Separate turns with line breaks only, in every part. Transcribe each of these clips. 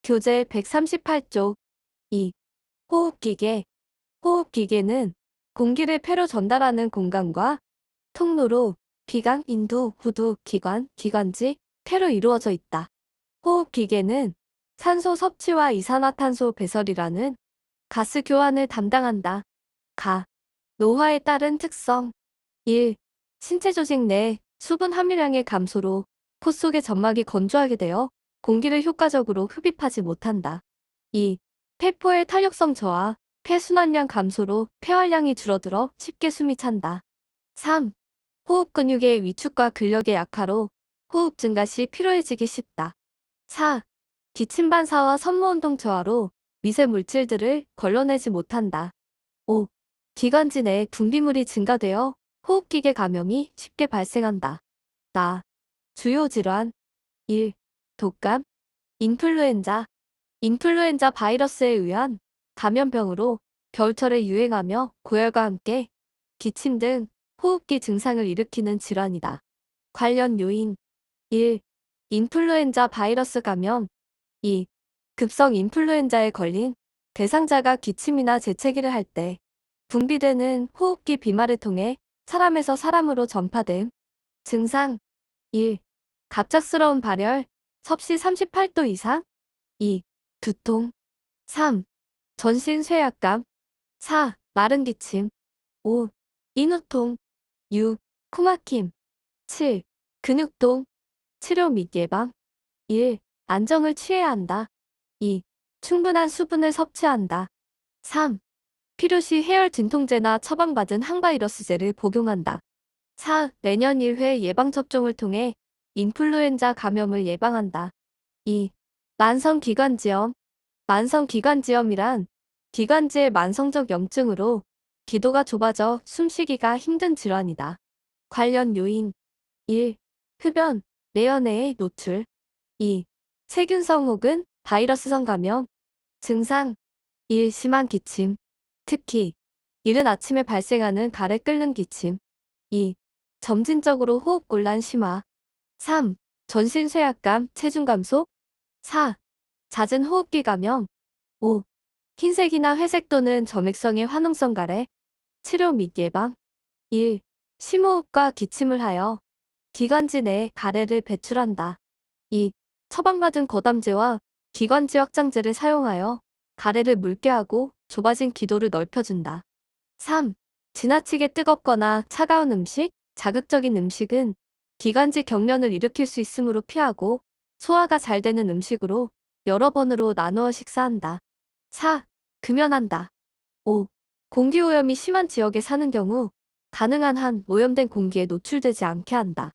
교재 138쪽 2. 호흡기계. 호흡기계는 공기를 폐로 전달하는 공간과 통로로 비강, 인두, 후두, 기관, 기관지, 폐로 이루어져 있다. 호흡기계는 산소 섭취와 이산화탄소 배설이라는 가스 교환을 담당한다. 가. 노화에 따른 특성. 1. 신체 조직 내 수분 함유량의 감소로 코 속의 점막이 건조하게 되어 공기를 효과적으로 흡입하지 못한다. 2. 폐포의 탄력성 저하, 폐순환량 감소로 폐활량이 줄어들어 쉽게 숨이 찬다. 3. 호흡 근육의 위축과 근력의 약화로 호흡 증가 시 피로해지기 쉽다. 4. 기침 반사와 섬유운동 저하로 미세 물질들을 걸러내지 못한다. 5. 기관지 내 분비물이 증가되어 호흡기계 감염이 쉽게 발생한다. 나. 주요 질환. 1. 독감, 인플루엔자. 인플루엔자 바이러스에 의한 감염병으로 겨울철에 유행하며 고열과 함께 기침 등 호흡기 증상을 일으키는 질환이다. 관련 요인. 1. 인플루엔자 바이러스 감염. 2. 급성 인플루엔자에 걸린 대상자가 기침이나 재채기를 할 때 분비되는 호흡기 비말을 통해 사람에서 사람으로 전파됨. 증상. 1. 갑작스러운 발열, 섭씨 38도 이상. 2. 두통. 3. 전신 쇠약감. 4. 마른 기침. 5. 인후통. 6. 코막힘. 7. 근육통. 치료 및 예방. 1. 안정을 취해야 한다. 2. 충분한 수분을 섭취한다. 3. 필요시 해열 진통제나 처방받은 항바이러스제를 복용한다. 4. 매년 1회 예방접종을 통해 인플루엔자 감염을 예방한다. 2. 만성기관지염. 만성기관지염이란 기관지의 만성적 염증으로 기도가 좁아져 숨쉬기가 힘든 질환이다. 관련 요인. 1. 흡연, 내연해의 노출. 2. 세균성 혹은 바이러스성 감염. 증상. 1. 심한 기침. 특히 이른 아침에 발생하는 가래 끓는 기침. 2. 점진적으로 호흡곤란 심화. 3. 전신 쇠약감, 체중 감소. 4. 잦은 호흡기 감염. 5. 흰색이나 회색 또는 점액성의 화농성 가래. 치료 및 예방. 1. 심호흡과 기침을 하여 기관지 내에 가래를 배출한다. 2. 처방받은 거담제와 기관지 확장제를 사용하여 가래를 묽게 하고 좁아진 기도를 넓혀준다. 3. 지나치게 뜨겁거나 차가운 음식, 자극적인 음식은 기관지 경련을 일으킬 수 있으므로 피하고 소화가 잘 되는 음식으로 여러 번으로 나누어 식사한다. 4. 금연한다. 5. 공기오염이 심한 지역에 사는 경우 가능한 한 오염된 공기에 노출되지 않게 한다.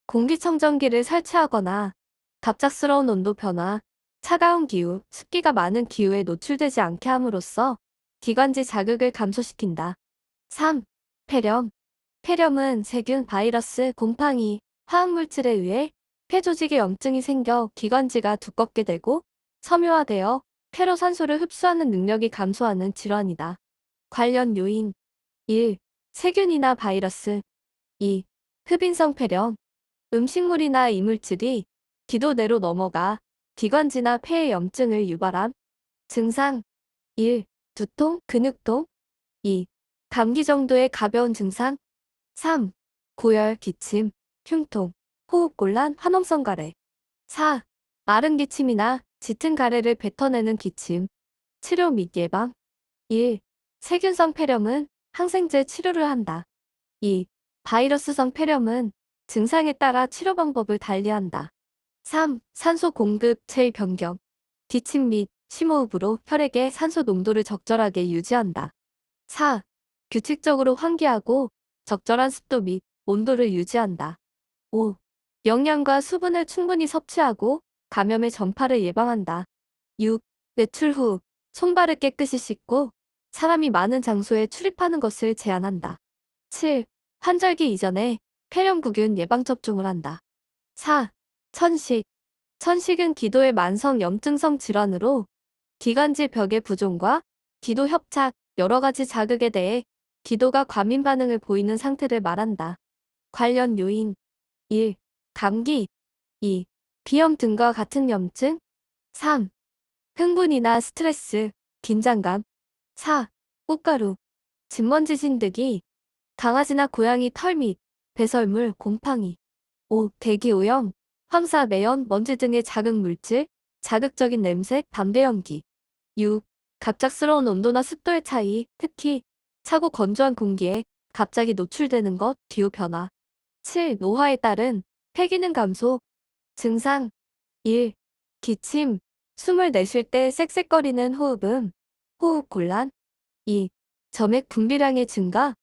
공기청정기를 설치하거나 갑작스러운 온도 변화, 차가운 기후, 습기가 많은 기후에 노출되지 않게 함으로써 기관지 자극을 감소시킨다. 3. 폐렴. 폐렴은 세균, 바이러스, 곰팡이, 화학물질에 의해 폐 조직에 염증이 생겨 기관지가 두껍게 되고 섬유화되어 폐로 산소를 흡수하는 능력이 감소하는 질환이다. 관련 요인. 1. 세균이나 바이러스. 2. 흡인성 폐렴. 음식물이나 이물질이 기도 내로 넘어가 기관지나 폐에 염증을 유발함. 증상. 1. 두통, 근육통. 2. 감기 정도의 가벼운 증상. 3. 고열, 기침, 흉통, 호흡곤란, 화농성 가래. 4. 마른 기침이나 짙은 가래를 뱉어내는 기침. 치료 및 예방. 1. 세균성 폐렴은 항생제 치료를 한다. 2. 바이러스성 폐렴은 증상에 따라 치료 방법을 달리한다. 3. 산소 공급 체의 변경. 기침 및 심호흡으로 혈액의 산소 농도를 적절하게 유지한다. 4. 규칙적으로 환기하고 적절한 습도 및 온도를 유지한다. 5. 영양과 수분을 충분히 섭취하고 감염의 전파를 예방한다. 6. 외출 후 손발을 깨끗이 씻고 사람이 많은 장소에 출입하는 것을 제한한다. 7. 환절기 이전에 폐렴구균 예방접종을 한다. 4. 천식. 천식은 기도의 만성 염증성 질환으로 기관지 벽의 부종과 기도 협착, 여러 가지 자극에 대해 기도가 과민 반응을 보이는 상태를 말한다. 관련 요인. 1. 감기. 2. 비염 등과 같은 염증. 3. 흥분이나 스트레스, 긴장감. 4. 꽃가루, 진먼지 진드기, 강아지나 고양이 털 및 배설물, 곰팡이. 5. 대기오염, 황사, 매연, 먼지 등의 자극 물질, 자극적인 냄새, 담배 연기. 6. 갑작스러운 온도나 습도의 차이, 특히 차고 건조한 공기에 갑자기 노출되는 것, 기후변화. 7. 노화에 따른 폐기능 감소, 증상. 1. 기침, 숨을 내쉴 때 쌕쌕거리는 호흡음, 호흡 곤란. 2. 점액 분비량의 증가.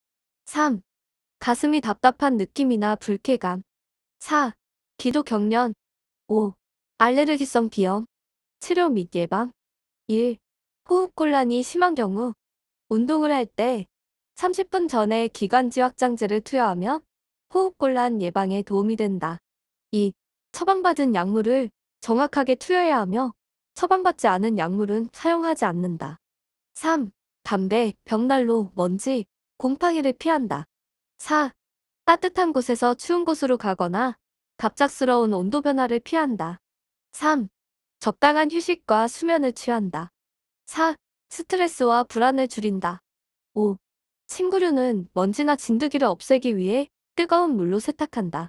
3. 가슴이 답답한 느낌이나 불쾌감. 4. 기도 경련. 5. 알레르기성 비염, 치료 및 예방. 1. 호흡곤란이 심한 경우 운동을 할 때 30분 전에 기관지 확장제를 투여하며 호흡곤란 예방에 도움이 된다. 2. 처방받은 약물을 정확하게 투여해야 하며 처방받지 않은 약물은 사용하지 않는다. 3. 담배, 벽난로, 먼지, 곰팡이를 피한다. 4. 따뜻한 곳에서 추운 곳으로 가거나 갑작스러운 온도 변화를 피한다. 3. 적당한 휴식과 수면을 취한다. 4. 스트레스와 불안을 줄인다. 5. 침구류는 먼지나 진드기를 없애기 위해 뜨거운 물로 세탁한다.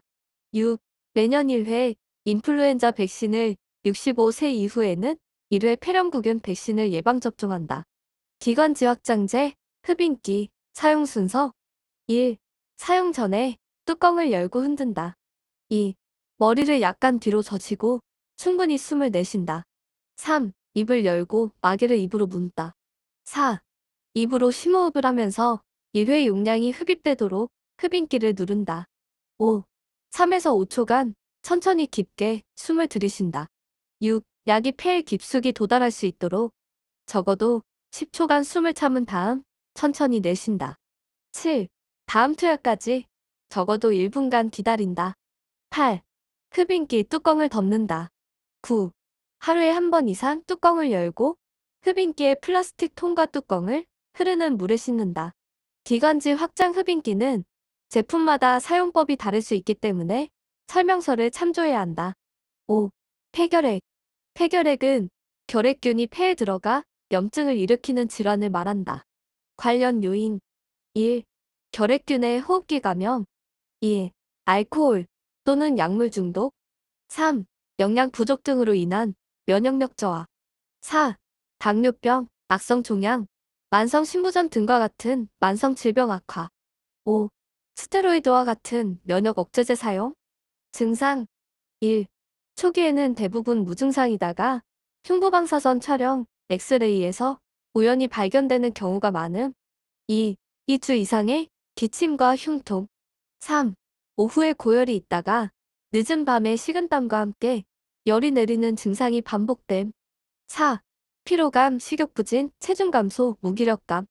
6. 매년 1회 인플루엔자 백신을 65세 이후에는 1회 폐렴구균 백신을 예방접종한다. 기관지 확장제, 흡인기, 사용 순서. 1. 사용 전에 뚜껑을 열고 흔든다. 2. 머리를 약간 뒤로 젖히고 충분히 숨을 내쉰다. 3. 입을 열고 마개를 입으로 문다. 4. 입으로 심호흡을 하면서 1회 용량이 흡입되도록 흡인기를 누른다. 5. 3에서 5초간 천천히 깊게 숨을 들이쉰다. 6. 약이 폐에 깊숙이 도달할 수 있도록 적어도 10초간 숨을 참은 다음 천천히 내쉰다. 7. 다음 투여까지 적어도 1분간 기다린다. 8. 흡인기 뚜껑을 덮는다. 9. 하루에 한 번 이상 뚜껑을 열고 흡인기의 플라스틱 통과 뚜껑을 흐르는 물에 씻는다. 기관지 확장 흡인기는 제품마다 사용법이 다를 수 있기 때문에 설명서를 참조해야 한다. 5. 폐결핵. 폐결핵은 결핵균이 폐에 들어가 염증을 일으키는 질환을 말한다. 관련 요인. 1. 결핵균의 호흡기 감염. 2. 알코올 또는 약물 중독. 3. 영양 부족 등으로 인한 면역력 저하. 4. 당뇨병, 악성 종양, 만성 신부전 등과 같은 만성 질병 악화. 5. 스테로이드와 같은 면역 억제제 사용. 증상. 1. 초기에는 대부분 무증상이다가 흉부방사선 촬영, 엑스레이에서 우연히 발견되는 경우가 많음. 2. 2주 이상의 기침과 흉통. 3. 오후에 고열이 있다가 늦은 밤에 식은땀과 함께 열이 내리는 증상이 반복됨. 4. 피로감, 식욕부진, 체중 감소, 무기력감.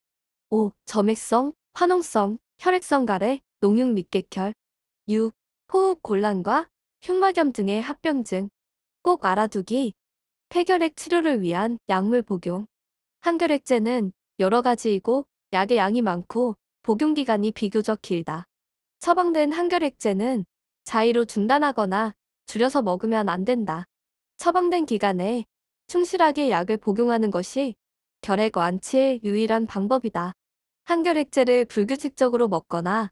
5. 점액성, 화농성, 혈액성 가래, 농육 밑객혈. 6. 호흡 곤란과 흉막염 등의 합병증. 꼭 알아두기. 폐결핵 치료를 위한 약물 복용. 항결핵제는 여러 가지이고 약의 양이 많고 복용 기간이 비교적 길다. 처방된 항결핵제는 자의로 중단하거나 줄여서 먹으면 안 된다. 처방된 기간에 충실하게 약을 복용하는 것이 결핵 완치의 유일한 방법이다. 항결핵제를 불규칙적으로 먹거나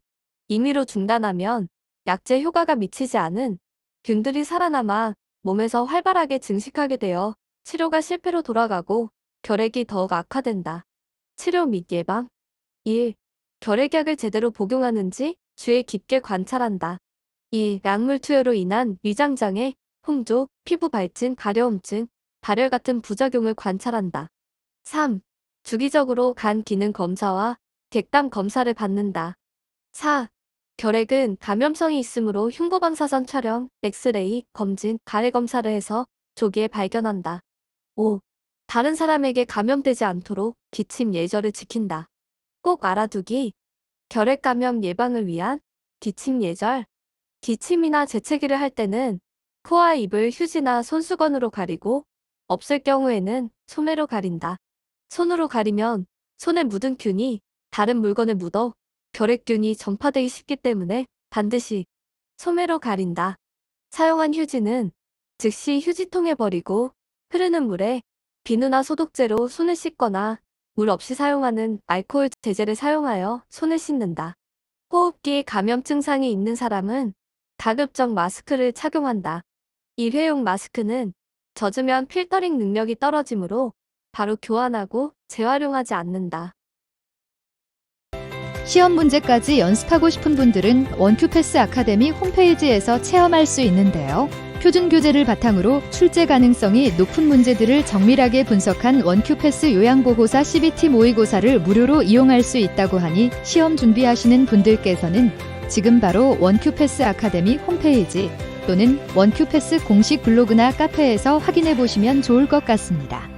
임의로 중단하면 약제 효과가 미치지 않은 균들이 살아남아 몸에서 활발하게 증식하게 되어 치료가 실패로 돌아가고 결핵이 더욱 악화된다. 치료 및 예방. 1. 결핵약을 제대로 복용하는지 주의 깊게 관찰한다. 2. 약물 투여로 인한 위장장애, 홍조, 피부 발진, 가려움증, 발열 같은 부작용을 관찰한다. 3. 주기적으로 간 기능 검사와 객담 검사를 받는다. 4. 결핵은 감염성이 있으므로 흉부방사선 촬영, 엑스레이, 검진, 가래 검사를 해서 조기에 발견한다. 5. 다른 사람에게 감염되지 않도록 기침 예절을 지킨다. 꼭 알아두기. 결핵 감염 예방을 위한 기침 예절. 기침이나 재채기를 할 때는 코와 입을 휴지나 손수건으로 가리고 없을 경우에는 소매로 가린다. 손으로 가리면 손에 묻은 균이 다른 물건에 묻어 결핵균이 전파되기 쉽기 때문에 반드시 소매로 가린다. 사용한 휴지는 즉시 휴지통에 버리고 흐르는 물에 비누나 소독제로 손을 씻거나 물 없이 사용하는 알코올 제제를 사용하여 손을 씻는다. 호흡기 감염 증상이 있는 사람은 가급적 마스크를 착용한다. 일회용 마스크는 젖으면 필터링 능력이 떨어지므로 바로 교환하고 재활용하지 않는다.
시험 문제까지 연습하고 싶은 분들은 원큐패스 아카데미 홈페이지에서 체험할 수 있는데요. 표준 교재를 바탕으로 출제 가능성이 높은 문제들을 정밀하게 분석한 원큐패스 요양보고사 CBT 모의고사를 무료로 이용할 수 있다고 하니 시험 준비하시는 분들께서는 지금 바로 원큐패스 아카데미 홈페이지 또는 원큐패스 공식 블로그나 카페에서 확인해 보시면 좋을 것 같습니다.